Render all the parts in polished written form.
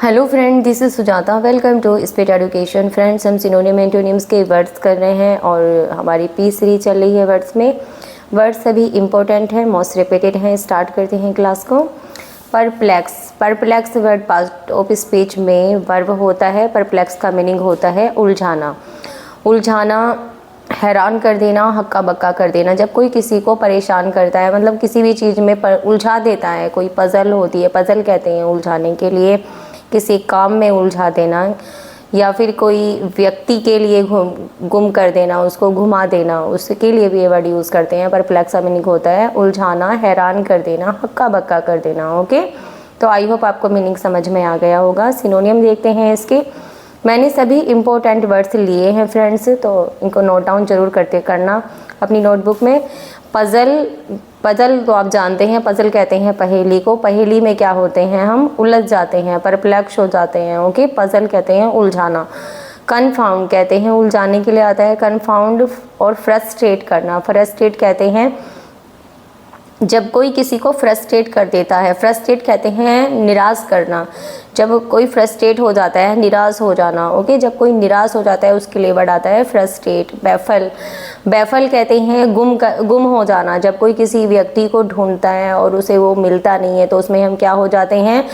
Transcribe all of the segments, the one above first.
Hello friend, this is Sujata. Welcome to speed education. Friends, हम synonym antonyms के words कर रहे हैं और हमारी पी सीरीज चल रही है वर्ड्स में। वर्ड्स सभी इंपॉर्टेंट हैं, मोस्ट रिपीटेड हैं। स्टार्ट करते हैं क्लास को। Perplex. Perplex word part of speech में वर्ब होता है। परप्लेक्स का मीनिंग होता है उलझाना। उलझाना, हैरान कर देना, हक्का बक्का कर देना। जब कोई किसी को परेशान करता है, मतलब किसी भी चीज़ में उलझा देता है, कोई पज़ल होती है, पज़ल कहते हैं उलझाने के लिए, किसी काम में उलझा देना, या फिर कोई व्यक्ति के लिए गुम कर देना, उसको घुमा देना, उसके लिए भी ये वर्ड यूज़ करते हैं। परप्लेक्स का मीनिंग होता है उलझाना, हैरान कर देना, हक्का बक्का कर देना। ओके, तो आई होप आपको मीनिंग समझ में आ गया होगा। सिनोनियम देखते हैं इसके। मैंने सभी इम्पोर्टेंट वर्ड्स लिए हैं फ्रेंड्स, तो इनको नोट डाउन जरूर करना अपनी नोटबुक में। पज़ल, पज़ल तो आप जानते हैं, पज़ल कहते हैं पहेली को। पहेली में क्या होते हैं, हम उलझ जाते हैं, परप्लेक्स हो जाते हैं। ओके, पज़ल कहते हैं उलझाना। कन्फाउंड कहते हैं उलझाने के लिए आता है कन्फाउंड। और फ्रस्ट्रेट करना, फ्रस्ट्रेट कहते हैं जब कोई किसी को फ्रस्ट्रेट कर देता है। फ्रस्ट्रेट कहते हैं निराश करना। जब कोई फ्रस्ट्रेट हो जाता है, निराश हो जाना। ओके, जब कोई निराश हो जाता है उसके लिए वर्ड आता है फ्रस्ट्रेट। बैफल, बैफल कहते हैं गुम हो जाना। जब कोई किसी व्यक्ति को ढूंढता है और उसे वो मिलता नहीं है तो उसमें हम क्या हो जाते हैं,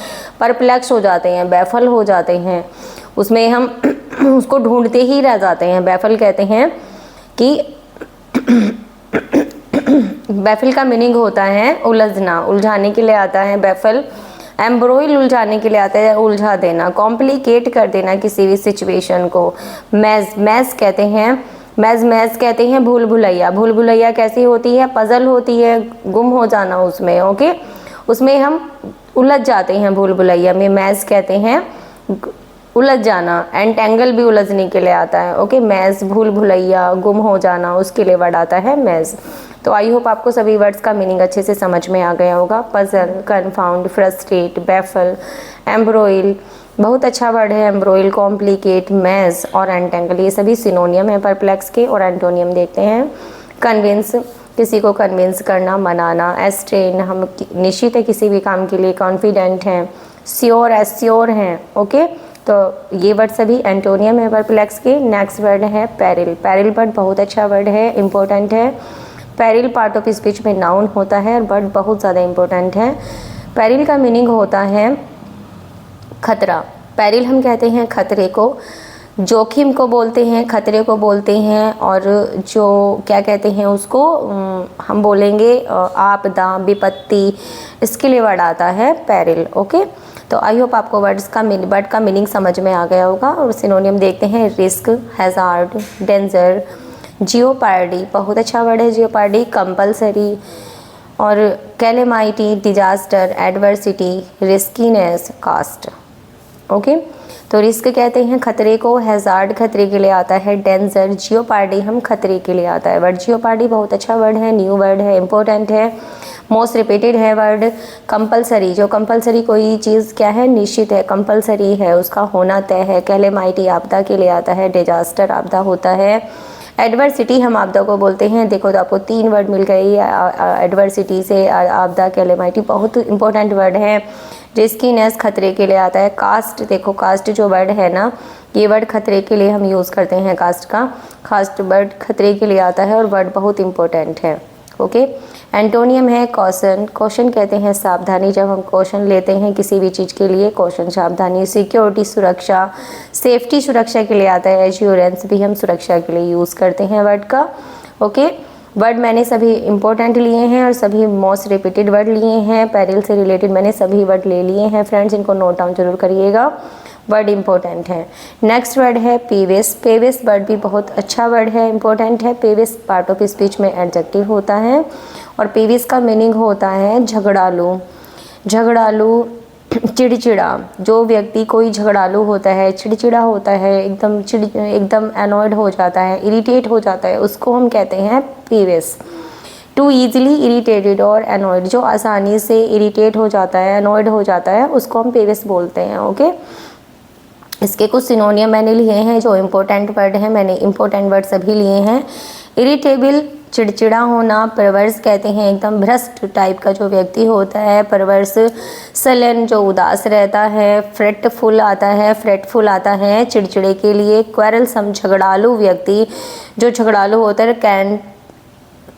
परप्लेक्स हो जाते हैं, बैफल हो जाते हैं। उसमें हम उसको ढूंढते ही रह जाते हैं। बैफल कहते हैं कि बैफल का मीनिंग होता है उलझना, उलझाने के लिए आता है बैफल। एम्ब्रोइल उलझाने के लिए आता है उलझा देना, कॉम्प्लिकेट कर देना किसी भी सिचुएशन को। मैज, मैज कहते हैं मैज कहते हैं भूल भुलैया। भूल भुलैया कैसी होती है, पजल होती है, गुम हो जाना उसमें। ओके, उसमें हम उलझ जाते हैं, भूल भुलैया में मैज कहते हैं उलझ जाना। एंटेंगल भी उलझने के लिए आता है। ओके, मैज, भूल भुलैया, गुम हो जाना, उसके लिए वर्ड आता है मैज। तो आई होप आपको सभी वर्ड्स का मीनिंग अच्छे से समझ में आ गया होगा। पजल, कन्फाउंड, फ्रस्ट्रेट, बैफल, एम्ब्रोइल, बहुत अच्छा वर्ड है एम्ब्रोइल, कॉम्प्लिकेट, मैज और एंटेंगल, ये सभी सिनोनियम है परप्लेक्स के। और एंटोनियम देखते हैं। कन्विंस, किसी को कन्विंस करना, मनाना। एस्ट्रेन, हम निश्चित है किसी भी काम के लिए कॉन्फिडेंट हैं। श्योर, एश्योर हैं। ओके, तो ये वर्ड सभी एंटोनियम है परप्लेक्स के। नेक्स्ट वर्ड है पेरिल। पेरिल वर्ड बहुत अच्छा वर्ड है, इंपॉर्टेंट है। पेरिल पार्ट ऑफ स्पीच में नाउन होता है और वर्ड बहुत ज़्यादा इंपॉर्टेंट है। पेरिल का मीनिंग होता है खतरा। पेरिल हम कहते हैं खतरे को, जोखिम को बोलते हैं, खतरे को बोलते हैं। और जो क्या कहते हैं उसको हम बोलेंगे आपदा, विपत्ति, इसके लिए वर्ड आता है पेरिल। ओके, तो आई होप आपको वर्ड का मीनिंग समझ में आ गया होगा। और सिनोनियम देखते हैं। रिस्क, हैजार्ड, डेंजर, जियोपार्डी, बहुत अच्छा वर्ड है जियोपार्डी। कंपल्सरी और कैलेमाइटी, डिजास्टर, एडवर्सिटी, रिस्कीनेस, कास्ट। ओके, तो रिस्क कहते हैं खतरे को, हैजार्ड खतरे के लिए आता है, डेंजर, जियोपार्डी हम खतरे के लिए आता है वर्ड। जियोपार्डी बहुत अच्छा वर्ड है, न्यू वर्ड है, इंपॉर्टेंट है, मोस्ट रिपीटेड है वर्ड। कंपलसरी, जो कंपलसरी कोई चीज़ क्या है, निश्चित है, कंपलसरी है, उसका होना तय है। कैलेमाइटी आपदा के लिए आता है, डिजास्टर आपदा होता है। एडवर्सिटी हम आपदा को बोलते हैं। देखो तो आपको 3 वर्ड मिल गई एडवर्सिटी से, आपदा, कैलेमाइटी, बहुत इंपॉर्टेंट वर्ड है। रिस्कीनेस खतरे के लिए आता है। कास्ट, देखो कास्ट जो वर्ड है ना, ये वर्ड खतरे के लिए हम यूज़ करते हैं कास्ट का। कास्ट वर्ड खतरे के लिए आता है और वर्ड बहुत इंपॉर्टेंट है। ओके, एंटोनियम है कॉशन। कॉशन कहते हैं सावधानी, जब हम कॉशन लेते हैं किसी भी चीज़ के लिए, कॉशन सावधानी। सिक्योरिटी सुरक्षा, सेफ्टी सुरक्षा के लिए आता है। एश्योरेंस भी हम सुरक्षा के लिए यूज़ करते हैं वर्ड का। ओके, वर्ड मैंने सभी इंपॉर्टेंट लिए हैं और सभी मोस्ट रिपीटेड वर्ड लिए हैं। पेरिल से रिलेटेड मैंने सभी वर्ड ले लिए हैं फ्रेंड्स, इनको नोट डाउन जरूर करिएगा, वर्ड इंपॉर्टेंट है। नेक्स्ट वर्ड है पेविस। पेविस वर्ड भी बहुत अच्छा वर्ड है, इंपॉर्टेंट है। पेविस पार्ट ऑफ स्पीच में एडजेक्टिव होता है और पेविस का मीनिंग होता है झगड़ालू। झगड़ालू, चिड़चिड़ा, जो व्यक्ति कोई झगड़ालू होता है, चिड़चिड़ा होता है, एकदम एनॉयड हो जाता है, इरिटेट हो जाता है, उसको हम कहते हैं पेविस। टू ईजिली इरिटेटेड और एनॉयड, जो आसानी से इरिटेट हो जाता है, एनॉयड हो जाता है, उसको हम पेविस बोलते हैं। ओके, इसके कुछ सिनोनियम मैंने लिए हैं जो इम्पोर्टेंट वर्ड हैं, मैंने इम्पोर्टेंट वर्ड सभी लिए हैं। इरिटेबल, चिड़चिड़ा होना, परवर्स कहते हैं एकदम भ्रष्ट टाइप का जो व्यक्ति होता है, परवर्स। सलन जो उदास रहता है, फ्रेटफुल आता है चिड़चिड़े के लिए। क्वेरलसम झगड़ालू व्यक्ति, जो झगड़ालू होता है।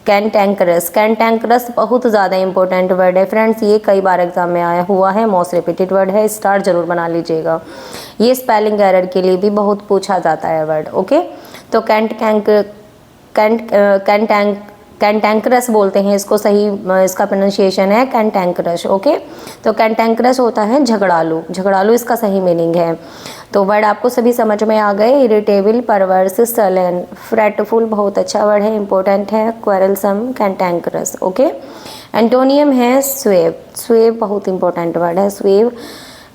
कैंटैंकरस बहुत ज़्यादा इंपॉर्टेंट वर्ड है फ्रेंड्स, ये कई बार एग्जाम में आया हुआ है, मोस्ट रिपीटेड वर्ड है, स्टार जरूर बना लीजिएगा। ये स्पेलिंग एरर के लिए भी बहुत पूछा जाता है वर्ड। ओके, तो कैंटैंकरस बोलते हैं इसको, सही इसका प्रोनाउंसिएशन है कैंटैंकरस। ओके, तो कैंटैंकरस होता है झगड़ालू, झगड़ालू इसका सही मीनिंग है। तो वर्ड आपको सभी समझ में आ गए। इरिटेबल, परवर्स, सलन, फ्रेटफुल बहुत अच्छा वर्ड है, इंपॉर्टेंट है। क्वेरलसम, कैंटैंकरस। ओके, एंटोनियम है स्वेव, स्वेव बहुत इंपॉर्टेंट वर्ड है, स्वेव।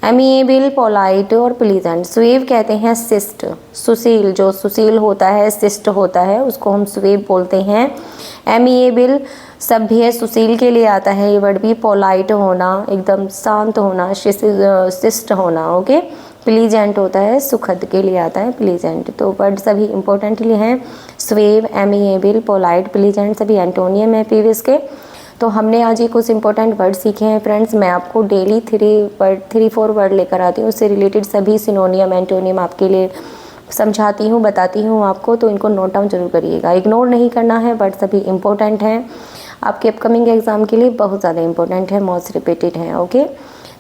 एमिएबल, पोलाइट और प्लीजेंट। स्वेव कहते हैं शिष्ट, सुशील, जो सुशील होता है, शिष्ट होता है, उसको हम स्वेव बोलते हैं। एमिएबल सभ्य, सुशील के लिए आता है ये वर्ड भी। पोलाइट होना, एकदम शांत होना, शिष्ट होना। ओके, प्लीजेंट होता है, सुखद के लिए आता है प्लीजेंट। तो वर्ड सभी इंपॉर्टेंटली हैं, स्वेव, एमिएबल, पोलाइट, प्लीजेंट, सभी एंटोनियम है प्रीवियस के। तो हमने आज ये कुछ इंपॉर्टेंट वर्ड सीखे हैं फ्रेंड्स। मैं आपको डेली 3-4 वर्ड लेकर आती हूँ, उससे रिलेटेड सभी सिनोनियम, एंटोनियम आपके लिए समझाती हूँ, बताती हूँ आपको, तो इनको नोट डाउन जरूर करिएगा, इग्नोर नहीं करना है। वर्ड सभी इंपॉर्टेंट हैं, आपके अपकमिंग एग्जाम के लिए बहुत ज़्यादा इंपॉर्टेंट है, मोस्ट रिपीटेड हैं। ओके,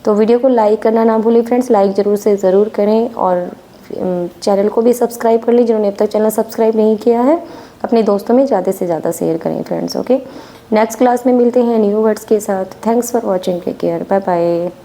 तो वीडियो को लाइक करना ना भूलिए फ्रेंड्स, लाइक ज़रूर करें, और चैनल को भी सब्सक्राइब कर लीजिए जिन्होंने अब तक चैनल सब्सक्राइब नहीं किया है। अपने दोस्तों में ज़्यादा से ज़्यादा शेयर करें फ्रेंड्स। ओके, नेक्स्ट क्लास में मिलते हैं न्यू वर्ड्स के साथ। Thanks for watching, take care, bye bye.